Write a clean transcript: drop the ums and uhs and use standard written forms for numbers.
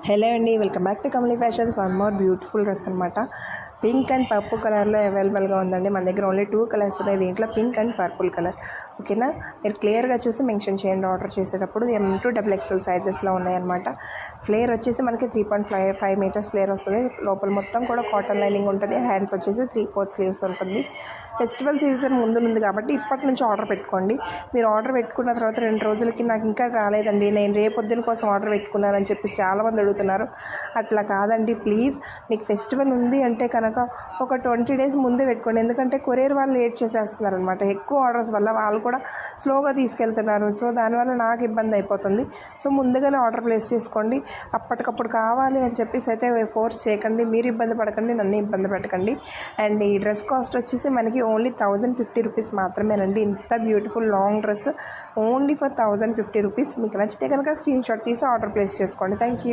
Hello అండి, welcome back to Kamali fashions. One more beautiful dress అనమాట. Pink and purple కలర్లో అవైలబుల్గా ఉందండి. మన దగ్గర ఓన్లీ 2 కలర్స్ ఉన్నాయి దీంట్లో, పింక్ అండ్ పర్పుల్ కలర్. ఓకేనా, మీరు క్లియర్గా చూసి మెన్షన్ చేయండి ఆర్డర్ చేసేటప్పుడు. M2XXL సైజెస్లో ఉన్నాయన్నమాట. ఫ్లేర్ వచ్చేసి మనకి 3.5 మీటర్స్ ఫ్లేర్ వస్తుంది. లోపల మొత్తం కూడా కాటన్ లైనింగ్ ఉంటుంది. హ్యాండ్స్ వచ్చేసి 3/4 స్లీవ్స్ ఉంటుంది. ఫెస్టివల్ సీజన్ ముందు కాబట్టి ఇప్పటి నుంచి ఆర్డర్ పెట్టుకోండి. మీరు ఆర్డర్ పెట్టుకున్న తర్వాత 2 రోజులకి నాకు ఇంకా రాలేదండి, నేను రేపొద్దున కోసం ఆర్డర్ పెట్టుకున్నానని చెప్పి చాలామంది అడుగుతున్నారు. అట్లా కాదండి, ప్లీజ్. మీకు ఫెస్టివల్ ఉంది అంటే కనుక ఒక 20 డేస్ ముందే పెట్టుకోండి. ఎందుకంటే కొరియర్ వాళ్ళు లేట్ చేసేస్తున్నారు అనమాట. ఎక్కువ ఆర్డర్స్ వల్ల వాళ్ళు కూడా స్లోగా తీసుకెళ్తున్నారు. సో దానివల్ల నాకు ఇబ్బంది అయిపోతుంది. సో ముందుగానే ఆర్డర్ ప్లేస్ చేసుకోండి. అప్పటికప్పుడు కావాలి అని చెప్పేసి అయితే ఫోర్స్ చేయకండి. మీరు ఇబ్బంది పడకండి, నన్ను ఇబ్బంది పెట్టకండి. అండ్ ఈ డ్రెస్ కాస్ట్ వచ్చేసి మనకి ఓన్లీ 1050 రూపీస్ మాత్రమేనండి. ఇంత beautiful long dress only for 1050 rupees. మీకు నచ్చితే కనుక స్క్రీన్ షాట్ తీసి ఆర్డర్ ప్లేస్ చేసుకోండి. Thank you.